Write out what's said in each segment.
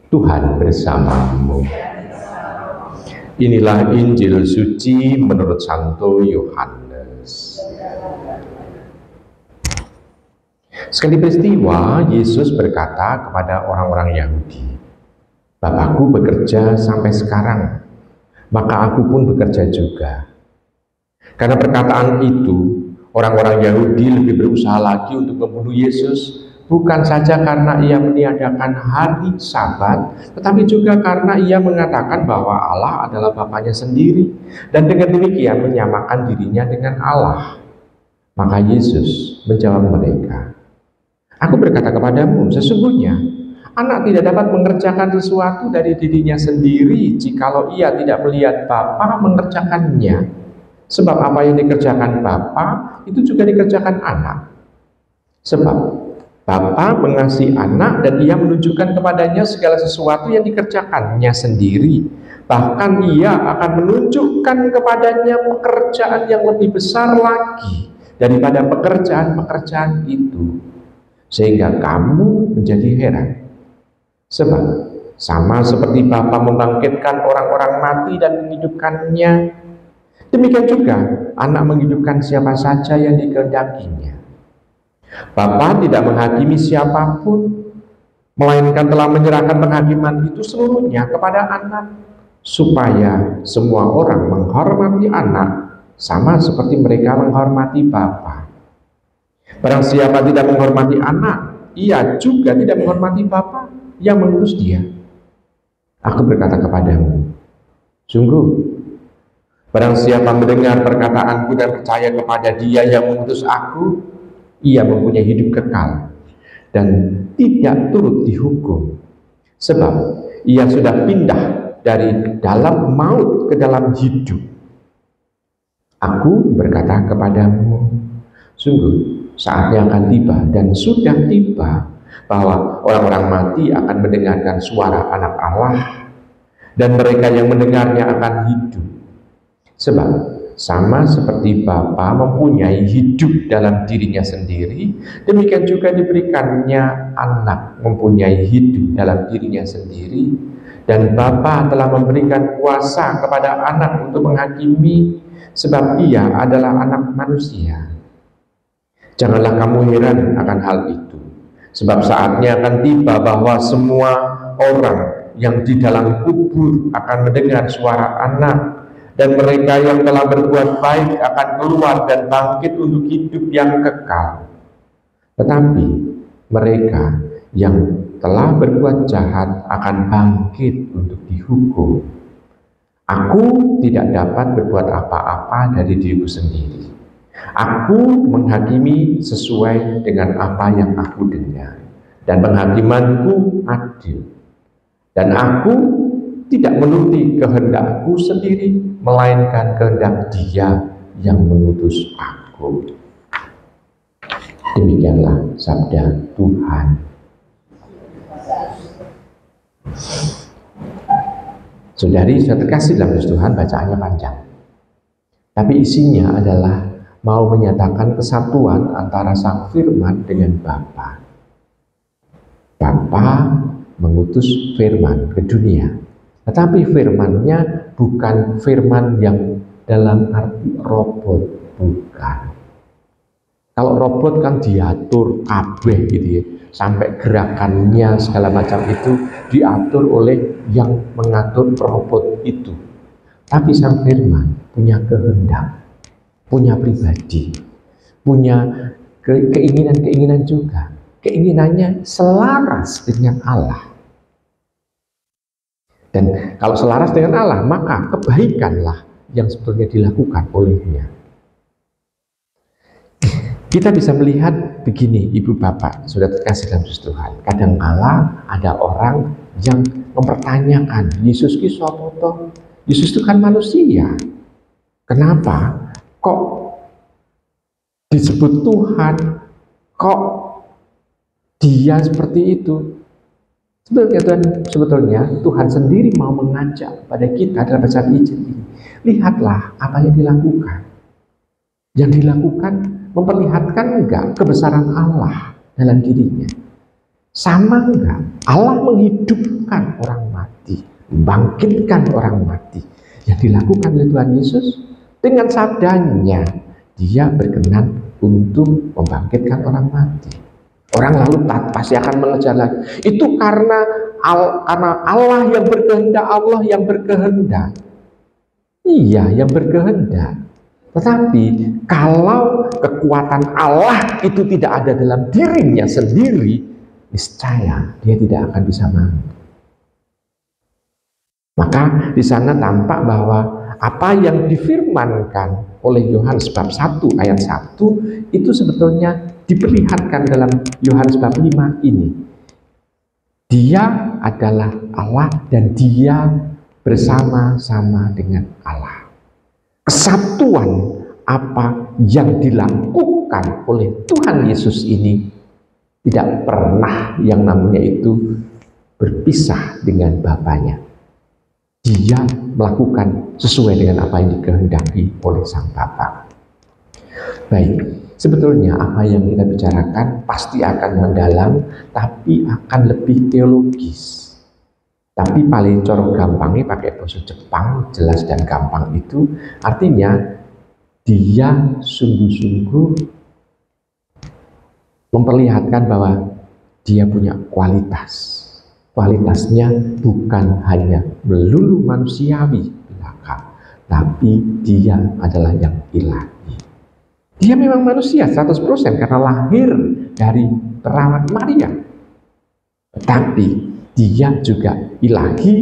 Tuhan bersamamu. Inilah Injil suci menurut Santo Yohanes. Sekali peristiwa, Yesus berkata kepada orang-orang Yahudi, "Bapakku bekerja sampai sekarang, maka aku pun bekerja juga." Karena perkataan itu, orang-orang Yahudi lebih berusaha lagi untuk membunuh Yesus, bukan saja karena ia meniadakan hari Sabat, tetapi juga karena ia mengatakan bahwa Allah adalah Bapanya sendiri, dan dengan demikian menyamakan dirinya dengan Allah. Maka Yesus menjawab mereka, "Aku berkata kepadamu, sesungguhnya anak tidak dapat mengerjakan sesuatu dari dirinya sendiri jikalau ia tidak melihat Bapa mengerjakannya. Sebab apa yang dikerjakan Bapa itu juga dikerjakan anak. Sebab Bapa mengasihi anak dan ia menunjukkan kepadanya segala sesuatu yang dikerjakannya sendiri. Bahkan ia akan menunjukkan kepadanya pekerjaan yang lebih besar lagi daripada pekerjaan-pekerjaan itu. Sehingga kamu menjadi heran. Sebab sama seperti Bapa membangkitkan orang-orang mati dan menghidupkannya, demikian juga anak menghidupkan siapa saja yang dikehendakinya. Bapa tidak menghakimi siapapun, melainkan telah menyerahkan penghakiman itu seluruhnya kepada anak, supaya semua orang menghormati anak sama seperti mereka menghormati Bapa. Barang siapa tidak menghormati anak, ia juga tidak menghormati Bapa yang mengutus dia. Aku berkata kepadamu, sungguh, barang siapa mendengar perkataanku dan percaya kepada dia yang mengutus aku, ia mempunyai hidup kekal dan tidak turut dihukum, sebab ia sudah pindah dari dalam maut ke dalam hidup. Aku berkata kepadamu, sungguh saatnya akan tiba dan sudah tiba bahwa orang-orang mati akan mendengarkan suara Anak Allah, dan mereka yang mendengarnya akan hidup. Sebab sama seperti Bapa mempunyai hidup dalam dirinya sendiri, demikian juga diberikannya anak mempunyai hidup dalam dirinya sendiri, dan Bapa telah memberikan kuasa kepada anak untuk menghakimi, sebab ia adalah anak manusia. Janganlah kamu heran akan hal itu, sebab saatnya akan tiba bahwa semua orang yang di dalam kubur akan mendengar suara anak, dan mereka yang telah berbuat baik akan keluar dan bangkit untuk hidup yang kekal. Tetapi mereka yang telah berbuat jahat akan bangkit untuk dihukum. Aku tidak dapat berbuat apa-apa dari diriku sendiri. Aku menghakimi sesuai dengan apa yang aku dengar, dan penghakimanku adil. Dan aku tidak menuruti kehendakku sendiri, melainkan kehendak Dia yang mengutus aku. Demikianlah sabda Tuhan. Saudari, saudara terkasih dalam Tuhan, bacaannya panjang, tapi isinya adalah mau menyatakan kesatuan antara Sang Firman dengan Bapa. Bapa mengutus firman ke dunia, tetapi firman-nya bukan firman yang dalam arti robot, bukan. Kalau robot kan diatur kabeh gitu ya, sampai gerakannya segala macam itu diatur oleh yang mengatur robot itu. Tapi Sang Firman punya kehendak, punya pribadi, punya keinginan-keinginan juga. Keinginannya selaras dengan Allah. Dan kalau selaras dengan Allah, maka kebaikanlah yang sebetulnya dilakukan olehnya. Kita bisa melihat begini, Ibu Bapak, sudah terkasih dalam Tuhan. Kadang-kala ada orang yang mempertanyakan, Yesus itu siapa toh? Yesus itu kan manusia. Kenapa kok disebut Tuhan? Kok Dia seperti itu? Sebetulnya Tuhan sendiri mau mengajak pada kita dalam bacaan Injil ini. Lihatlah apa yang dilakukan. Yang dilakukan memperlihatkan enggak kebesaran Allah dalam dirinya. Sama enggak? Allah menghidupkan orang mati, membangkitkan orang mati. Yang dilakukan oleh Tuhan Yesus dengan sabdanya, dia berkenan untuk membangkitkan orang mati. Orang lalu pasti akan mengejar lagi. Itu karena Allah yang berkehendak, Allah yang berkehendak. Iya, yang berkehendak. Tetapi kalau kekuatan Allah itu tidak ada dalam dirinya sendiri, niscaya dia tidak akan bisa mampu. Maka di sana tampak bahwa apa yang difirmankan oleh Yohanes bab 1 ayat 1 itu sebetulnya diperlihatkan dalam Yohanes bab 5 ini. Dia adalah Allah dan dia bersama-sama dengan Allah. Kesatuan apa yang dilakukan oleh Tuhan Yesus ini tidak pernah yang namanya itu berpisah dengan Bapanya. Dia melakukan sesuai dengan apa yang dikehendaki oleh Sang Bapa. Baik, sebetulnya apa yang kita bicarakan pasti akan mendalam, tapi akan lebih teologis. Tapi paling coro gampangnya pakai bahasa Jepang, jelas dan gampang itu artinya dia sungguh-sungguh memperlihatkan bahwa dia punya kualitas. Kualitasnya bukan hanya melulu manusiawi belaka, tapi dia adalah yang ilahi. Dia memang manusia 100% karena lahir dari perawan Maria. Tetapi dia juga ilahi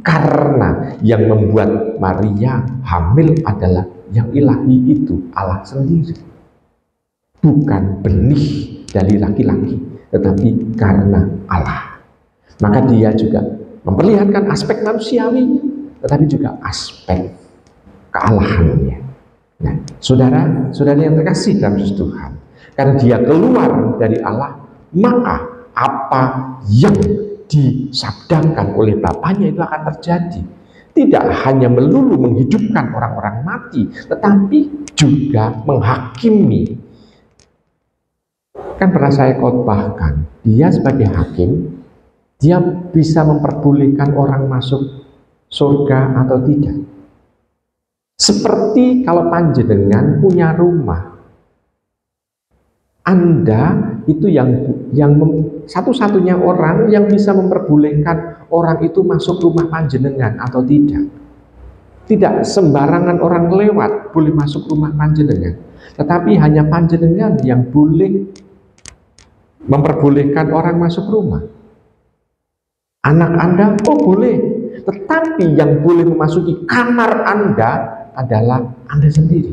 karena yang membuat Maria hamil adalah yang ilahi itu Allah sendiri. Bukan benih dari laki-laki, tetapi karena Allah. Maka dia juga memperlihatkan aspek manusiawinya, tetapi juga aspek kealahannya. Nah, saudara yang terkasih dalam Tuhan, karena dia keluar dari Allah, maka apa yang disabdakan oleh Bapaknya itu akan terjadi. Tidak hanya melulu menghidupkan orang-orang mati, tetapi juga menghakimi. Kan pernah saya khotbahkan, dia sebagai hakim, dia bisa memperbolehkan orang masuk surga atau tidak. Seperti kalau panjenengan punya rumah, Anda itu yang satu-satunya orang yang bisa memperbolehkan orang itu masuk rumah panjenengan atau tidak. Tidak sembarangan orang lewat boleh masuk rumah panjenengan, tetapi hanya panjenengan yang boleh memperbolehkan orang masuk rumah. Anak Anda, oh boleh, tetapi yang boleh memasuki kamar Anda adalah Anda sendiri.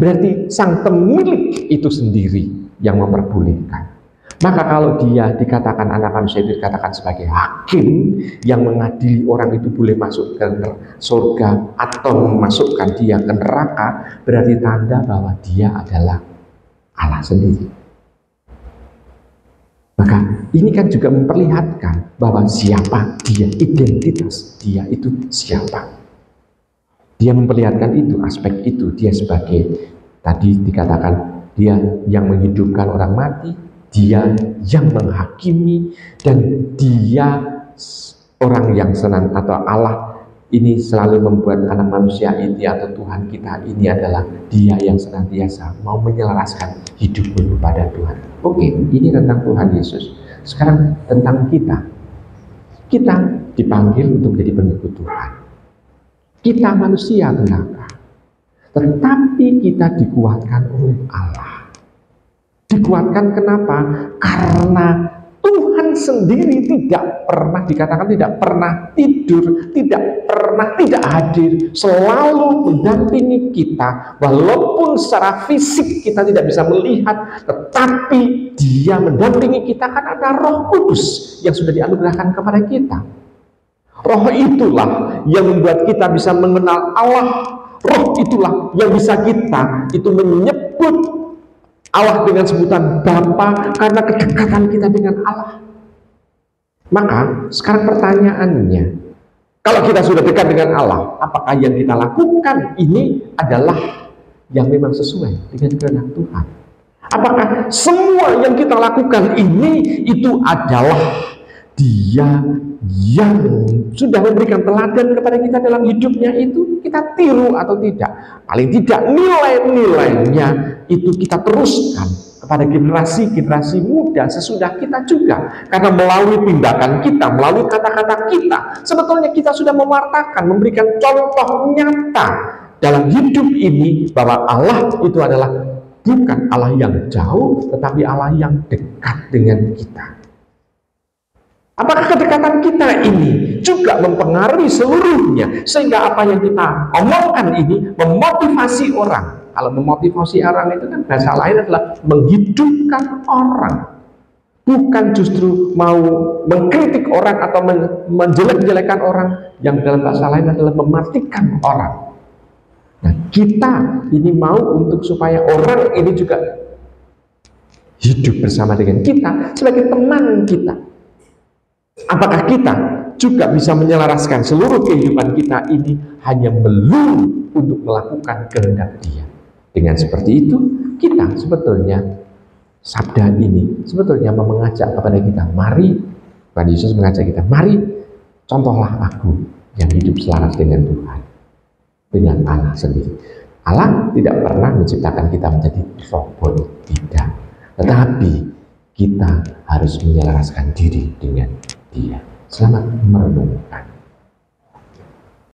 Berarti sang pemilik itu sendiri yang memperbolehkan. Maka kalau dia dikatakan anak manusia itu dikatakan sebagai hakim yang mengadili orang itu boleh masuk ke surga atau memasukkan dia ke neraka, berarti tanda bahwa dia adalah Allah sendiri. Maka ini kan juga memperlihatkan bahwa siapa dia, identitas dia itu siapa. Dia memperlihatkan itu, aspek itu, dia sebagai tadi dikatakan dia yang menghidupkan orang mati, dia yang menghakimi, dan dia orang yang senang atau Allah ini selalu membuat anak manusia ini atau Tuhan kita ini adalah dia yang senantiasa mau menyelaraskan hidupmu kepada Tuhan. Oke, ini tentang Tuhan Yesus. Sekarang tentang kita. Kita dipanggil untuk menjadi pengikut Tuhan. Kita manusia belaka, tetapi kita dikuatkan oleh Allah. Dikuatkan kenapa? Karena Tuhan sendiri tidak pernah dikatakan tidak pernah tidur, tidak pernah tidak hadir, selalu mendampingi kita. Walaupun secara fisik kita tidak bisa melihat, tetapi Dia mendampingi kita kan ada Roh Kudus yang sudah dianugerahkan kepada kita. Roh itulah yang membuat kita bisa mengenal Allah. Roh itulah yang bisa kita itu menyebut Allah dengan sebutan Bapa karena kedekatan kita dengan Allah. Maka sekarang pertanyaannya, kalau kita sudah dekat dengan Allah, apakah yang kita lakukan ini adalah yang memang sesuai dengan kehendak Tuhan? Apakah semua yang kita lakukan ini itu adalah Dia yang sudah memberikan teladan kepada kita dalam hidupnya itu kita tiru atau tidak? Paling tidak nilai-nilainya itu kita teruskan kepada generasi-generasi muda sesudah kita juga. Karena melalui tindakan kita, melalui kata-kata kita, sebetulnya kita sudah mewartakan, memberikan contoh nyata dalam hidup ini bahwa Allah itu adalah bukan Allah yang jauh, tetapi Allah yang dekat dengan kita. Apakah kedekatan kita ini juga mempengaruhi seluruhnya, sehingga apa yang kita omongkan ini memotivasi orang? Kalau memotivasi orang itu kan bahasa lain adalah menghidupkan orang, bukan justru mau mengkritik orang atau menjelek-jelekan orang, yang dalam bahasa lain adalah mematikan orang. Nah, kita ini mau untuk supaya orang ini juga hidup bersama dengan kita sebagai teman kita. Apakah kita juga bisa menyelaraskan seluruh kehidupan kita ini hanya melulu untuk melakukan kehendak Dia? Dengan seperti itu, kita sebetulnya sabda ini sebetulnya mengajak kepada kita, mari, Tuhan Yesus mengajak kita, mari contohlah aku yang hidup selaras dengan Tuhan, dengan Allah sendiri. Allah tidak pernah menciptakan kita menjadi robot, tidak. Tetapi kita harus menyelaraskan diri dengan Dia. Selamat merenungkan.